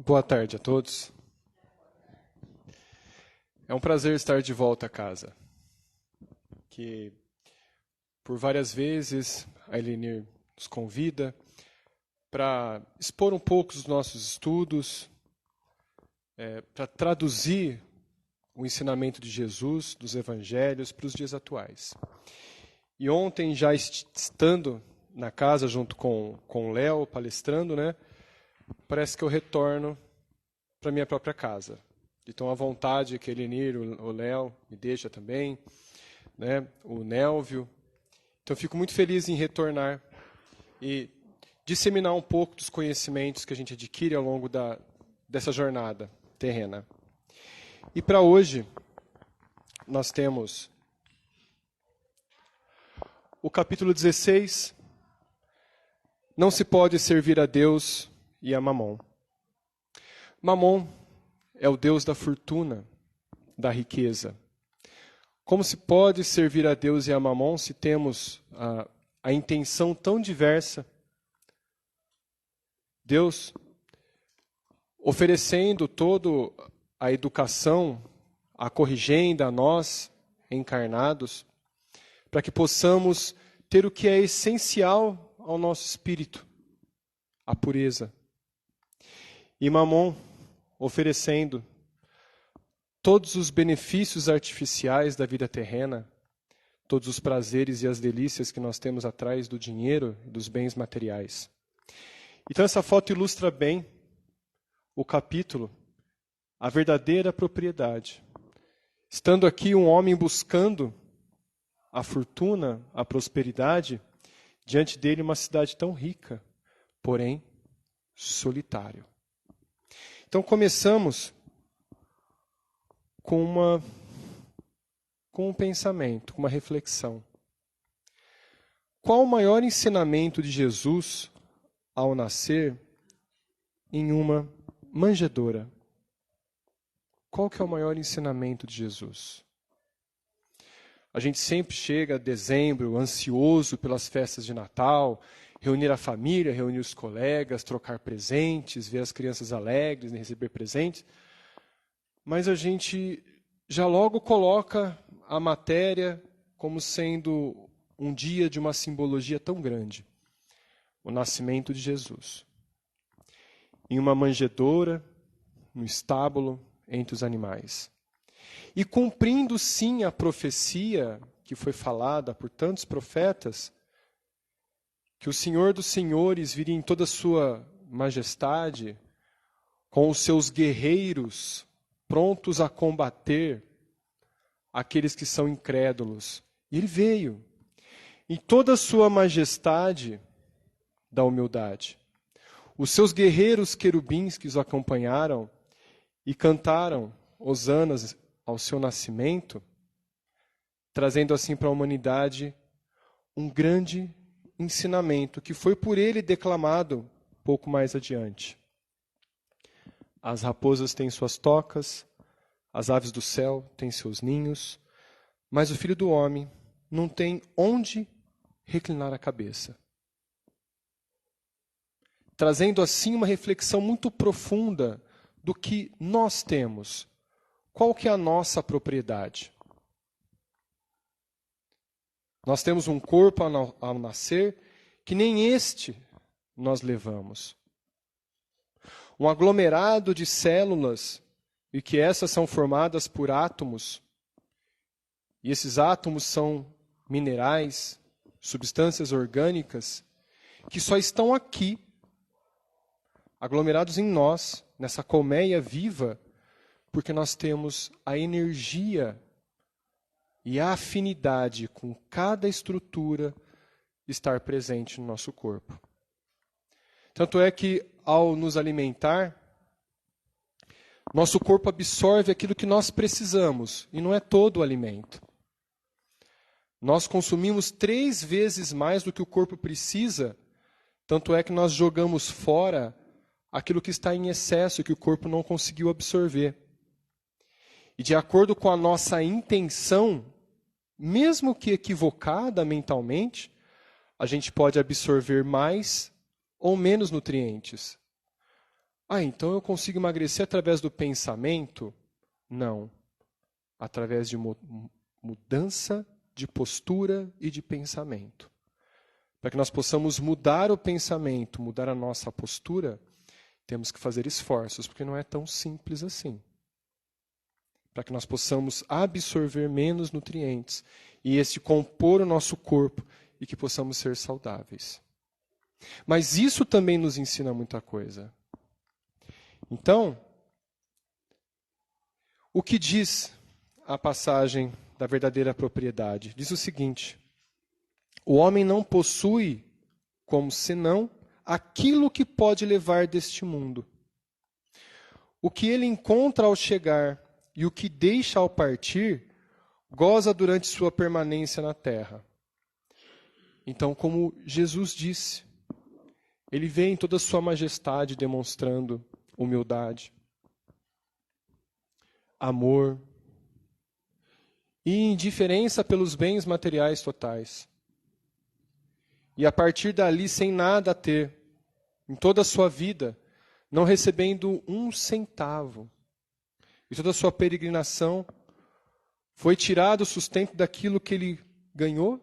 Boa tarde a todos. É um prazer estar de volta a casa. Que por várias vezes a Elenir nos convida para expor um pouco dos nossos estudos, para traduzir o ensinamento de Jesus, dos evangelhos, para os dias atuais. E ontem, já estando na casa junto com o Léo, palestrando, parece que eu retorno para minha própria casa. Então, a vontade que Elenir, o Léo, me deixa também, o Nélvio. Então, fico muito feliz em retornar e disseminar um pouco dos conhecimentos que a gente adquire ao longo dessa jornada terrena. E para hoje, nós temos o capítulo 16, não se pode servir a Deus e a Mamon. Mamon é o Deus da fortuna, da riqueza. Como se pode servir a Deus e a Mamon se temos a intenção tão diversa? Deus oferecendo toda a educação, a corrigenda a nós, encarnados, para que possamos ter o que é essencial ao nosso espírito, a pureza. E Mamon oferecendo todos os benefícios artificiais da vida terrena, todos os prazeres e as delícias que nós temos atrás do dinheiro e dos bens materiais. Então essa foto ilustra bem o capítulo, a verdadeira propriedade. Estando aqui um homem buscando a fortuna, a prosperidade, diante dele uma cidade tão rica, porém solitário. Então começamos com um pensamento, com uma reflexão. Qual o maior ensinamento de Jesus ao nascer em uma manjedoura? Qual que é o maior ensinamento de Jesus? A gente sempre chega a dezembro, ansioso pelas festas de Natal, reunir a família, reunir os colegas, trocar presentes, ver as crianças alegres, receber presentes. Mas a gente já logo coloca a matéria como sendo um dia de uma simbologia tão grande. O nascimento de Jesus. Em uma manjedoura, no estábulo, entre os animais. E cumprindo sim a profecia que foi falada por tantos profetas, que o Senhor dos Senhores viria em toda a sua majestade, com os seus guerreiros prontos a combater aqueles que são incrédulos. E ele veio em toda a sua majestade da humildade. Os seus guerreiros querubins que os acompanharam e cantaram hosanas ao seu nascimento, trazendo assim para a humanidade um grande ensinamento que foi por ele declamado pouco mais adiante. As raposas têm suas tocas, as aves do céu têm seus ninhos, mas o Filho do Homem não tem onde reclinar a cabeça. Trazendo assim uma reflexão muito profunda do que nós temos. Qual que é a nossa propriedade? Nós temos um corpo ao nascer que nem este nós levamos. Um aglomerado de células e que essas são formadas por átomos. E esses átomos são minerais, substâncias orgânicas que só estão aqui, aglomerados em nós, nessa colmeia viva, porque nós temos a energia e a afinidade com cada estrutura estar presente no nosso corpo. Tanto é que, ao nos alimentar, nosso corpo absorve aquilo que nós precisamos, e não é todo o alimento. Nós consumimos 3 vezes mais do que o corpo precisa, tanto é que nós jogamos fora aquilo que está em excesso, que o corpo não conseguiu absorver. E de acordo com a nossa intenção, mesmo que equivocada mentalmente, a gente pode absorver mais ou menos nutrientes. Então eu consigo emagrecer através do pensamento? Não. Através de mudança de postura e de pensamento. Para que nós possamos mudar o pensamento, mudar a nossa postura, temos que fazer esforços, porque não é tão simples assim. Para que nós possamos absorver menos nutrientes e este compor o nosso corpo e que possamos ser saudáveis. Mas isso também nos ensina muita coisa. Então, o que diz a passagem da verdadeira propriedade? Diz o seguinte: o homem não possui como senão aquilo que pode levar deste mundo. O que ele encontra ao chegar e o que deixa ao partir, goza durante sua permanência na terra. Então, como Jesus disse, ele vem em toda a sua majestade demonstrando humildade, amor e indiferença pelos bens materiais totais. E a partir dali, sem nada a ter, em toda a sua vida, não recebendo um centavo. E toda a sua peregrinação foi tirado o sustento daquilo que ele ganhou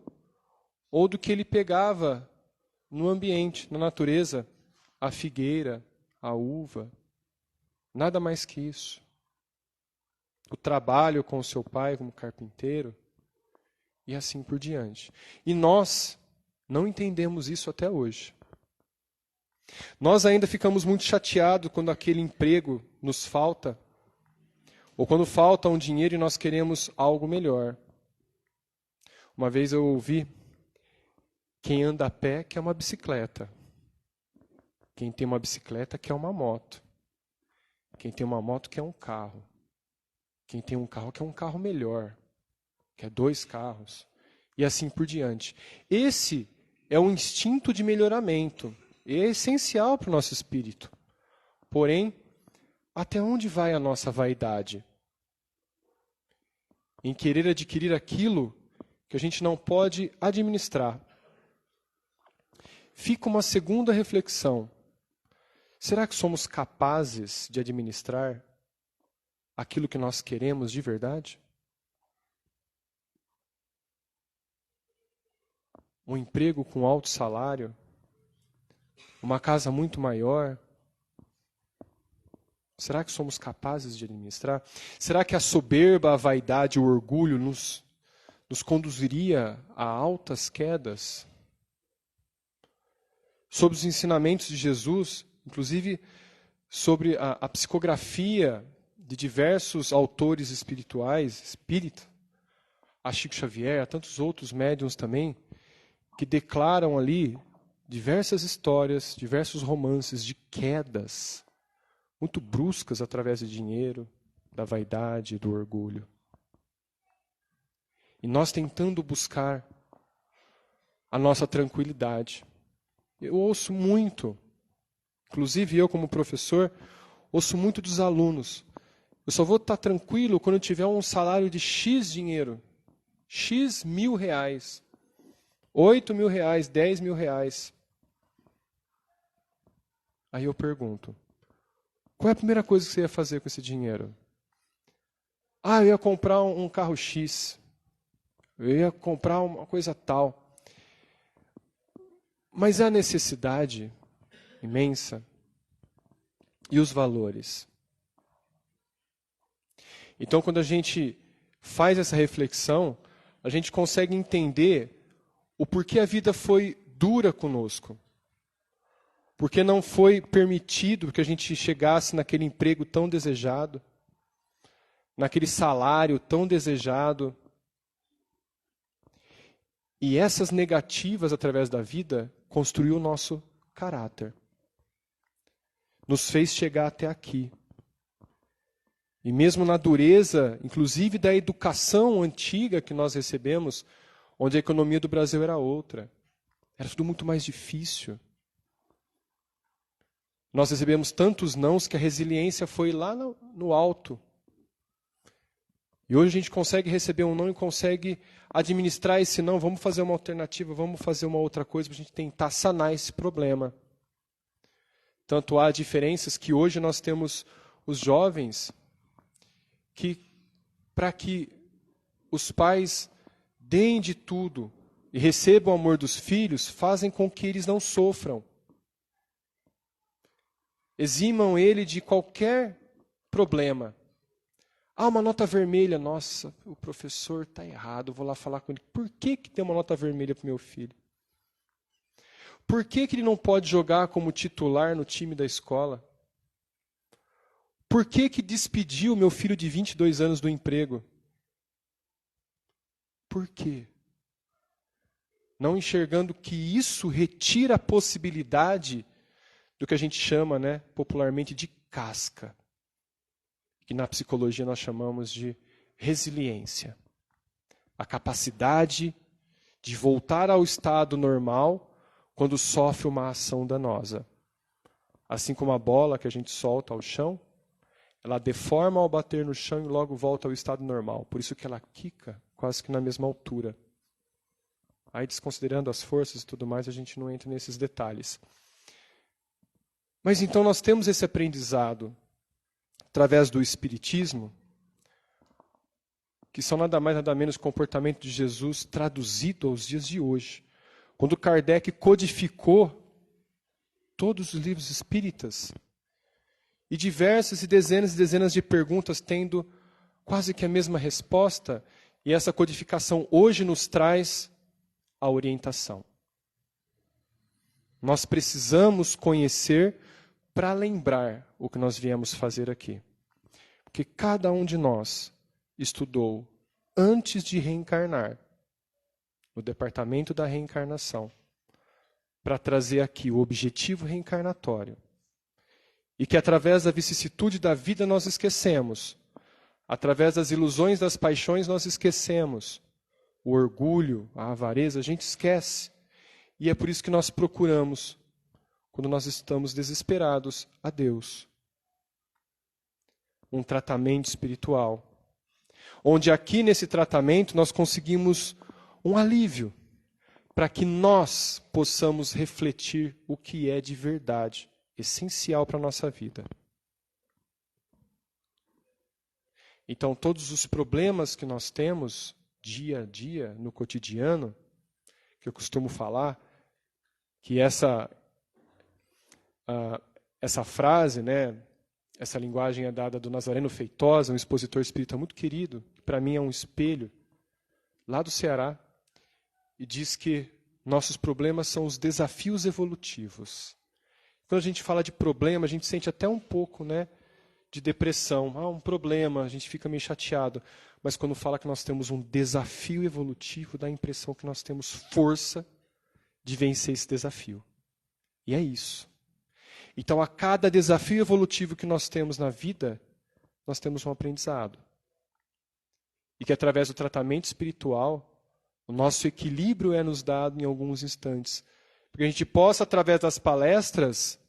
ou do que ele pegava no ambiente, na natureza, a figueira, a uva. Nada mais que isso. O trabalho com o seu pai como carpinteiro e assim por diante. E nós não entendemos isso até hoje. Nós ainda ficamos muito chateados quando aquele emprego nos falta, ou quando falta um dinheiro e nós queremos algo melhor. Uma vez eu ouvi: quem anda a pé quer uma bicicleta. Quem tem uma bicicleta quer uma moto. Quem tem uma moto quer um carro. Quem tem um carro quer um carro melhor. Quer 2 carros. E assim por diante. Esse é um instinto de melhoramento. É essencial para o nosso espírito. Porém, até onde vai a nossa vaidade? Em querer adquirir aquilo que a gente não pode administrar. Fica uma segunda reflexão. Será que somos capazes de administrar aquilo que nós queremos de verdade? Um emprego com alto salário? Uma casa muito maior? Será que somos capazes de administrar? Será que a soberba, a vaidade, o orgulho nos conduziria a altas quedas? Sobre os ensinamentos de Jesus, inclusive sobre a psicografia de diversos autores espirituais, espírita, a Chico Xavier, a tantos outros médiuns também, que declaram ali diversas histórias, diversos romances de quedas muito bruscas através de dinheiro, da vaidade, do orgulho. E nós tentando buscar a nossa tranquilidade. Eu ouço muito, inclusive eu como professor, ouço muito dos alunos: eu só vou estar tranquilo quando eu tiver um salário de X dinheiro, X mil reais, 8 mil reais, 10 mil reais. Aí eu pergunto: qual é a primeira coisa que você ia fazer com esse dinheiro? Eu ia comprar um carro X, eu ia comprar uma coisa tal. Mas a necessidade imensa e os valores. Então, quando a gente faz essa reflexão, a gente consegue entender o porquê a vida foi dura conosco. Porque não foi permitido que a gente chegasse naquele emprego tão desejado, naquele salário tão desejado. E essas negativas através da vida construiu o nosso caráter. Nos fez chegar até aqui. E mesmo na dureza, inclusive da educação antiga que nós recebemos, onde a economia do Brasil era outra. Era tudo muito mais difícil. Nós recebemos tantos nãos que a resiliência foi lá no alto. E hoje a gente consegue receber um não e consegue administrar esse não. Vamos fazer uma alternativa, vamos fazer uma outra coisa para a gente tentar sanar esse problema. Tanto há diferenças que hoje nós temos os jovens que, para que os pais deem de tudo e recebam o amor dos filhos, fazem com que eles não sofram. Eximam ele de qualquer problema. Ah, uma nota vermelha. Nossa, o professor está errado, vou lá falar com ele. Por que tem uma nota vermelha para o meu filho? Por que ele não pode jogar como titular no time da escola? Por que despediu meu filho de 22 anos do emprego? Por quê? Não enxergando que isso retira a possibilidade do que a gente chama, popularmente, de casca, que na psicologia nós chamamos de resiliência. A capacidade de voltar ao estado normal quando sofre uma ação danosa. Assim como a bola que a gente solta ao chão, ela deforma ao bater no chão e logo volta ao estado normal. Por isso que ela quica quase que na mesma altura. Aí, desconsiderando as forças e tudo mais, a gente não entra nesses detalhes. Mas então nós temos esse aprendizado através do Espiritismo, que são nada mais nada menos o comportamento de Jesus traduzido aos dias de hoje. Quando Kardec codificou todos os livros espíritas, e diversas e dezenas de perguntas tendo quase que a mesma resposta, e essa codificação hoje nos traz a orientação. Nós precisamos conhecer para lembrar o que nós viemos fazer aqui. Porque cada um de nós estudou antes de reencarnar, no departamento da reencarnação, para trazer aqui o objetivo reencarnatório. E que através da vicissitude da vida nós esquecemos. Através das ilusões das paixões nós esquecemos. O orgulho, a avareza, a gente esquece. E é por isso que nós procuramos, quando nós estamos desesperados, a Deus. Um tratamento espiritual. Onde aqui nesse tratamento nós conseguimos um alívio. Para que nós possamos refletir o que é de verdade. Essencial para a nossa vida. Então, todos os problemas que nós temos dia a dia, no cotidiano, que eu costumo falar, que essa frase, essa linguagem é dada do Nazareno Feitosa, um expositor espírita muito querido, que para mim é um espelho, lá do Ceará, e diz que nossos problemas são os desafios evolutivos. Quando a gente fala de problema, a gente sente até um pouco, de depressão. Um problema, a gente fica meio chateado. Mas quando fala que nós temos um desafio evolutivo, dá a impressão que nós temos força de vencer esse desafio. E é isso. Então, a cada desafio evolutivo que nós temos na vida, nós temos um aprendizado. E que através do tratamento espiritual, o nosso equilíbrio é nos dado em alguns instantes. Porque a gente possa, através das palestras,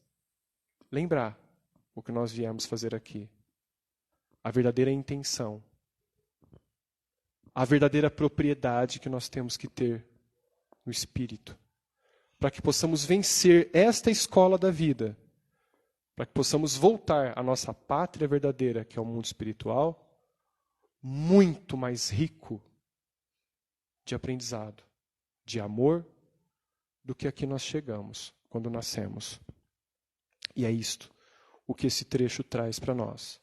lembrar o que nós viemos fazer aqui. A verdadeira intenção. A verdadeira propriedade que nós temos que ter no espírito. Para que possamos vencer esta escola da vida. Para que possamos voltar à nossa pátria verdadeira, que é o mundo espiritual, muito mais rico de aprendizado, de amor, do que aqui nós chegamos, quando nascemos. E é isto o que esse trecho traz para nós.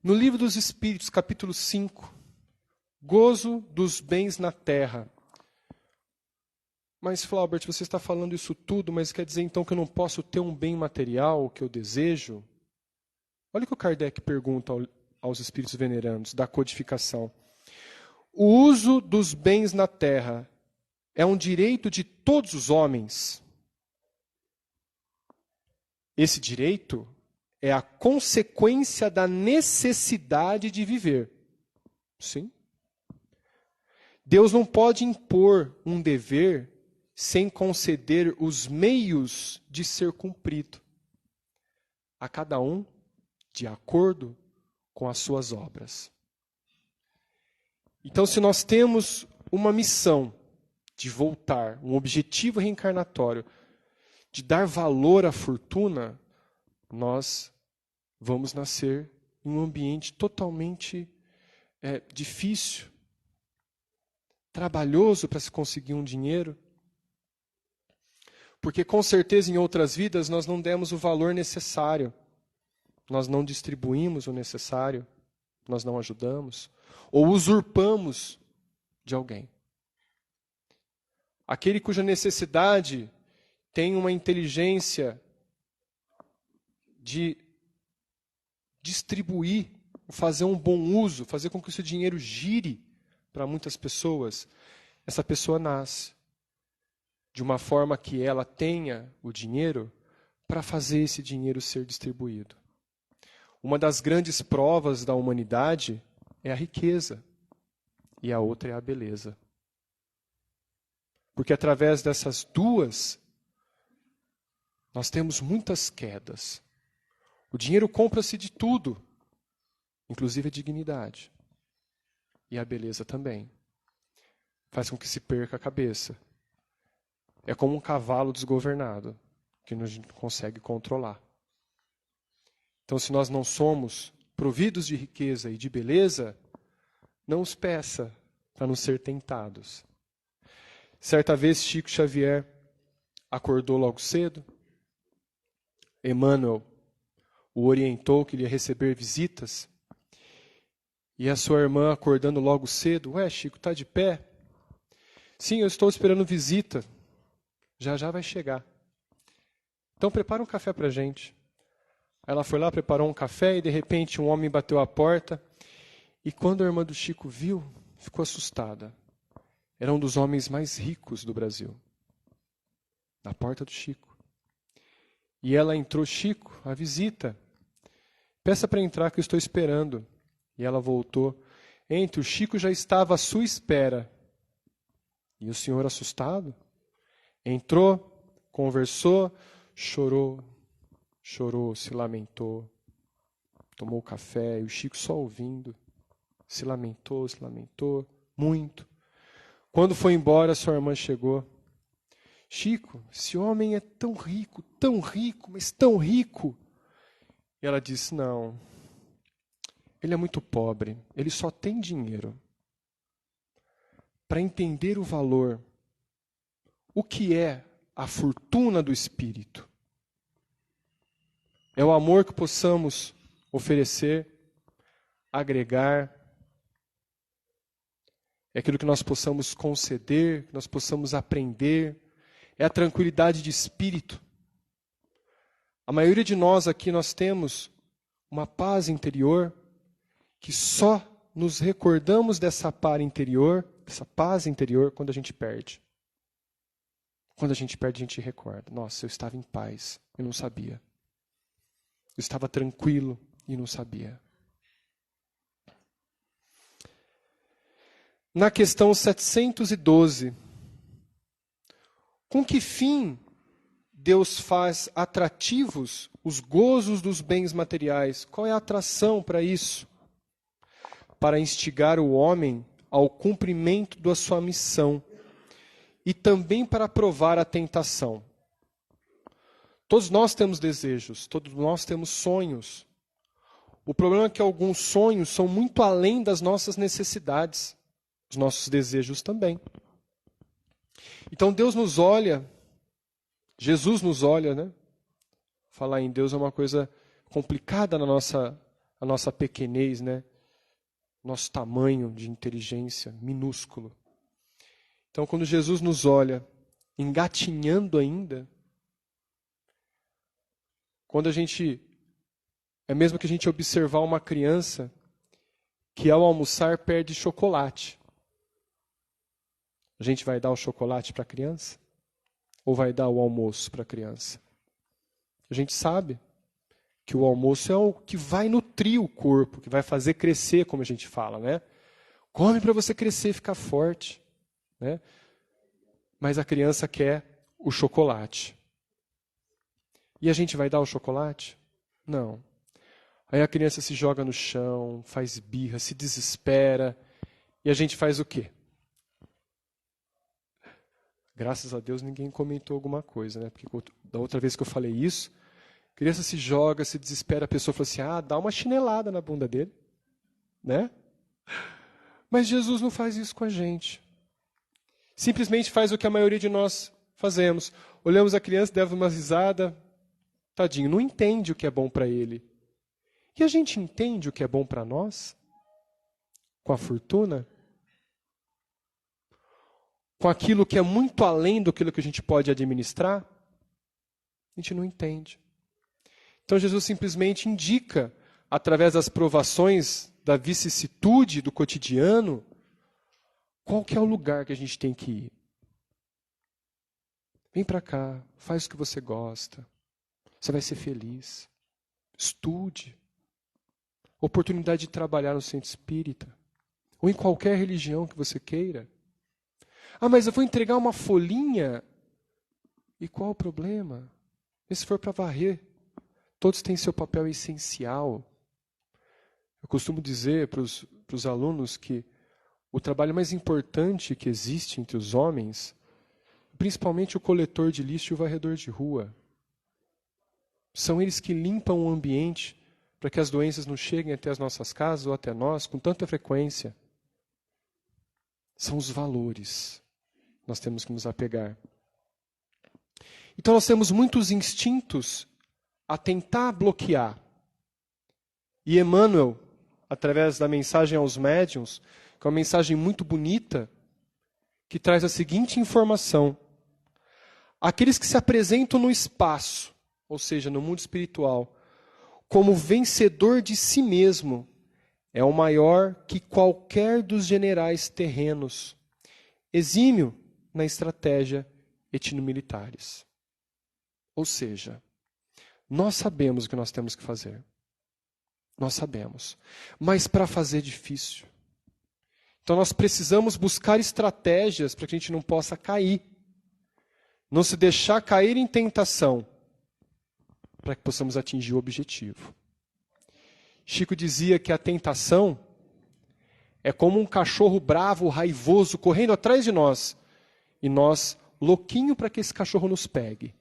No Livro dos Espíritos, capítulo 5, Gozo dos bens na terra. Mas, Flaubert, você está falando isso tudo, mas quer dizer então que eu não posso ter um bem material que eu desejo? Olha o que o Kardec pergunta aos espíritos venerandos, da codificação. O uso dos bens na terra é um direito de todos os homens. Esse direito é a consequência da necessidade de viver. Sim. Deus não pode impor um dever sem conceder os meios de ser cumprido. A cada um de acordo com as suas obras. Então, se nós temos uma missão de voltar, um objetivo reencarnatório, de dar valor à fortuna, nós vamos nascer em um ambiente totalmente difícil, trabalhoso para se conseguir um dinheiro. Porque com certeza em outras vidas nós não demos o valor necessário, nós não distribuímos o necessário, nós não ajudamos, ou usurpamos de alguém. Aquele cuja necessidade tem uma inteligência de distribuir, fazer um bom uso, fazer com que o seu dinheiro gire para muitas pessoas, essa pessoa nasce de uma forma que ela tenha o dinheiro para fazer esse dinheiro ser distribuído. Uma das grandes provas da humanidade é a riqueza, e a outra é a beleza. Porque através dessas duas, nós temos muitas quedas. O dinheiro compra-se de tudo, inclusive a dignidade. E a beleza também. Faz com que se perca a cabeça. É como um cavalo desgovernado, que a gente não consegue controlar. Então, se nós não somos providos de riqueza e de beleza, não os peça para não ser tentados. Certa vez, Chico Xavier acordou logo cedo. Emmanuel o orientou que ele ia receber visitas. E a sua irmã, acordando logo cedo, ué, Chico, está de pé? Sim, eu estou esperando visita. Já já vai chegar. Então prepara um café para a gente. Ela foi lá, preparou um café e de repente um homem bateu a porta. E quando a irmã do Chico viu, ficou assustada. Era um dos homens mais ricos do Brasil. Na porta do Chico. E ela entrou, Chico, a visita. Peça para entrar que eu estou esperando. E ela voltou. Entre, o Chico já estava à sua espera. E o senhor assustado? Entrou, conversou, chorou, se lamentou, tomou café, e o Chico só ouvindo, se lamentou, muito. Quando foi embora, sua irmã chegou. Chico, esse homem é tão rico, mas tão rico. E ela disse, não, ele é muito pobre, ele só tem dinheiro. Para entender o valor, o que é a fortuna do Espírito? É o amor que possamos oferecer, agregar, é aquilo que nós possamos conceder, que nós possamos aprender, é a tranquilidade de espírito. A maioria de nós aqui nós temos uma paz interior que só nos recordamos dessa paz interior, quando a gente perde. Quando a gente perde, a gente recorda. Nossa, eu estava em paz e não sabia. Eu estava tranquilo e não sabia. Na questão 712, com que fim Deus faz atrativos os gozos dos bens materiais? Qual é a atração para isso? Para instigar o homem ao cumprimento da sua missão e também para provar a tentação. Todos nós temos desejos, todos nós temos sonhos. O problema é que alguns sonhos são muito além das nossas necessidades, os nossos desejos também. Então Deus nos olha, Jesus nos olha, né? Falar em Deus é uma coisa complicada na nossa pequenez, né? Nosso tamanho de inteligência minúsculo. Então, quando Jesus nos olha, engatinhando ainda, quando é mesmo que a gente observar uma criança que ao almoçar perde chocolate. A gente vai dar o chocolate para a criança? Ou vai dar o almoço para a criança? A gente sabe que o almoço é o que vai nutrir o corpo, que vai fazer crescer, como a gente fala, né? Come para você crescer e ficar forte, né? Mas a criança quer o chocolate. E a gente vai dar o chocolate? Não. Aí a criança se joga no chão, faz birra, se desespera. E a gente faz o quê? Graças a Deus ninguém comentou alguma coisa, né? Porque da outra vez que eu falei isso, a criança se joga, se desespera, a pessoa fala assim, dá uma chinelada na bunda dele, né? Mas Jesus não faz isso com a gente. Simplesmente faz o que a maioria de nós fazemos. Olhamos a criança, deve uma risada, tadinho, não entende o que é bom para ele. E a gente entende o que é bom para nós? Com a fortuna? Com aquilo que é muito além do que a gente pode administrar? A gente não entende. Então Jesus simplesmente indica, através das provações, da vicissitude do cotidiano, qual que é o lugar que a gente tem que ir. Vem para cá, faz o que você gosta. Você vai ser feliz. Estude. Oportunidade de trabalhar no centro espírita. Ou em qualquer religião que você queira. Mas eu vou entregar uma folhinha. E qual o problema? E se for para varrer? Todos têm seu papel essencial. Eu costumo dizer para os alunos que o trabalho mais importante que existe entre os homens, principalmente o coletor de lixo e o varredor de rua. São eles que limpam o ambiente para que as doenças não cheguem até as nossas casas ou até nós com tanta frequência. São os valores que nós temos que nos apegar. Então nós temos muitos instintos a tentar bloquear. E Emmanuel, através da mensagem aos médiuns, que é uma mensagem muito bonita, que traz a seguinte informação. Aqueles que se apresentam no espaço, ou seja, no mundo espiritual, como vencedor de si mesmo, é o maior que qualquer dos generais terrenos, exímio na estratégia etnomilitares. Ou seja, nós sabemos o que nós temos que fazer. Nós sabemos. Mas para fazer é difícil. Então nós precisamos buscar estratégias para que a gente não possa cair. Não se deixar cair em tentação, para que possamos atingir o objetivo. Chico dizia que a tentação é como um cachorro bravo, raivoso, correndo atrás de nós, e nós, louquinho para que esse cachorro nos pegue.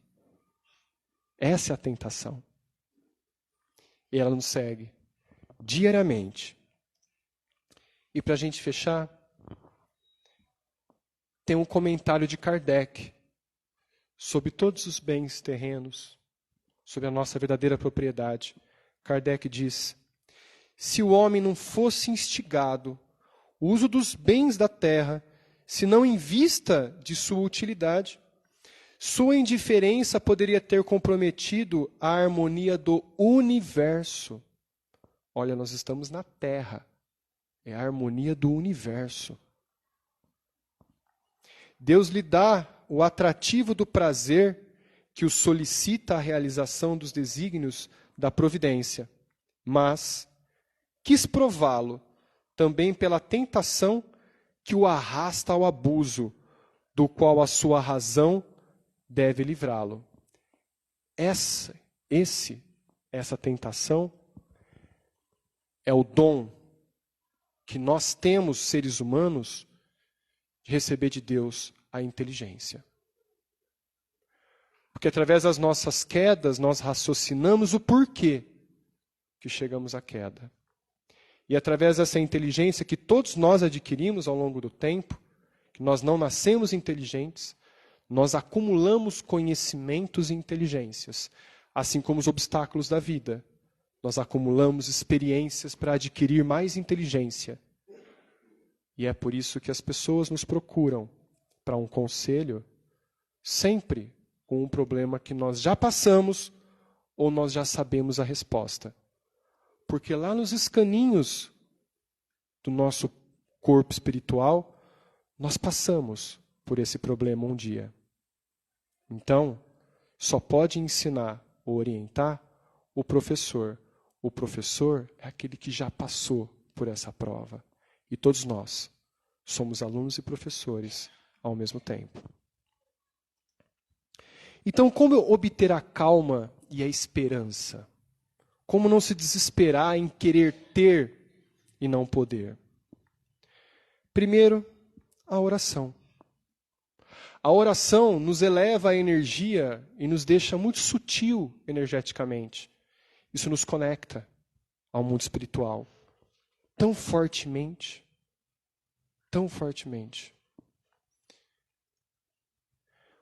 Essa é a tentação. E ela nos segue diariamente. E para a gente fechar, tem um comentário de Kardec sobre todos os bens terrenos, sobre a nossa verdadeira propriedade. Kardec diz: se o homem não fosse instigado o uso dos bens da terra, se não em vista de sua utilidade, sua indiferença poderia ter comprometido a harmonia do universo. Olha, nós estamos na Terra. É a harmonia do universo. Deus lhe dá o atrativo do prazer que o solicita a realização dos desígnios da providência, mas quis prová-lo também pela tentação que o arrasta ao abuso, do qual a sua razão deve livrá-lo. Essa tentação é o dom que nós temos, seres humanos, de receber de Deus a inteligência. Porque através das nossas quedas, nós raciocinamos o porquê que chegamos à queda. E através dessa inteligência que todos nós adquirimos ao longo do tempo, que nós não nascemos inteligentes, nós acumulamos conhecimentos e inteligências, assim como os obstáculos da vida. Nós acumulamos experiências para adquirir mais inteligência. E é por isso que as pessoas nos procuram para um conselho, sempre com um problema que nós já passamos ou nós já sabemos a resposta. Porque lá nos escaninhos do nosso corpo espiritual, nós passamos por esse problema um dia. Então, só pode ensinar ou orientar o professor. O professor é aquele que já passou por essa prova. E todos nós somos alunos e professores ao mesmo tempo. Então, como obter a calma e a esperança? Como não se desesperar em querer ter e não poder? Primeiro, a oração. A oração nos eleva a energia e nos deixa muito sutil energeticamente. Isso nos conecta ao mundo espiritual tão fortemente, tão fortemente.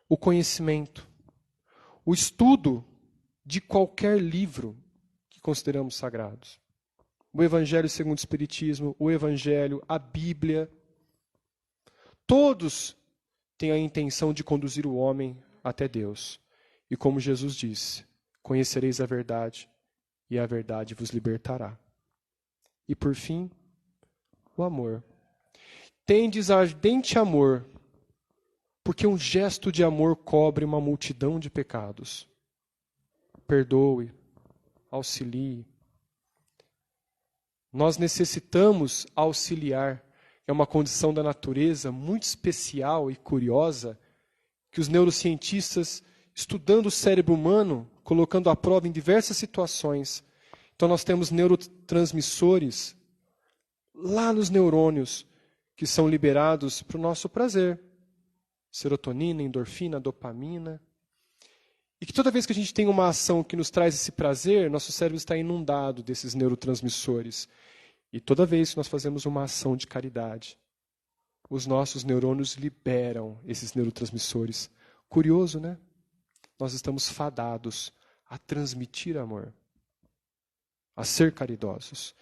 O conhecimento, o estudo de qualquer livro que consideramos sagrados. O Evangelho segundo o Espiritismo, o Evangelho, a Bíblia. Todos têm a intenção de conduzir o homem até Deus. E como Jesus disse, conhecereis a verdade e a verdade vos libertará. E por fim, o amor. Tendes ardente amor, porque um gesto de amor cobre uma multidão de pecados. Perdoe, auxilie. Nós necessitamos auxiliar. É uma condição da natureza muito especial e curiosa que os neurocientistas, estudando o cérebro humano, colocando à prova em diversas situações. Então nós temos neurotransmissores lá nos neurônios que são liberados para o nosso prazer. Serotonina, endorfina, dopamina. E que toda vez que a gente tem uma ação que nos traz esse prazer, nosso cérebro está inundado desses neurotransmissores. E toda vez que nós fazemos uma ação de caridade, os nossos neurônios liberam esses neurotransmissores. Curioso, né? Nós estamos fadados a transmitir amor, a ser caridosos.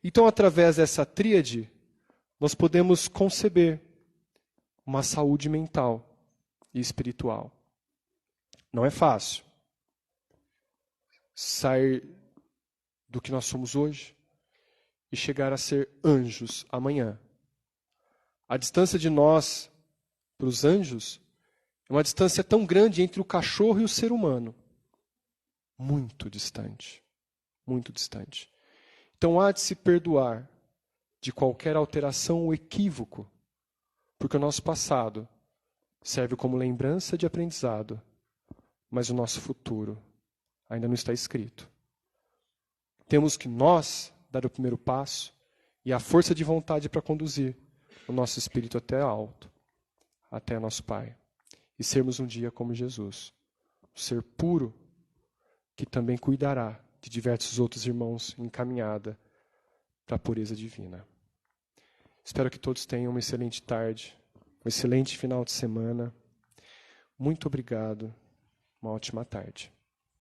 Então, através dessa tríade, nós podemos conceber uma saúde mental e espiritual. Não é fácil sair do que nós somos hoje e chegar a ser anjos amanhã. A distância de nós para os anjos é uma distância tão grande entre o cachorro e o ser humano. Muito distante. Muito distante. Então há de se perdoar de qualquer alteração ou equívoco, porque o nosso passado serve como lembrança de aprendizado, mas o nosso futuro ainda não está escrito. Temos que nós dar o primeiro passo e a força de vontade para conduzir o nosso espírito até alto, até nosso Pai. E sermos um dia como Jesus, um ser puro que também cuidará de diversos outros irmãos em caminhada para a pureza divina. Espero que todos tenham uma excelente tarde, um excelente final de semana. Muito obrigado. Uma ótima tarde.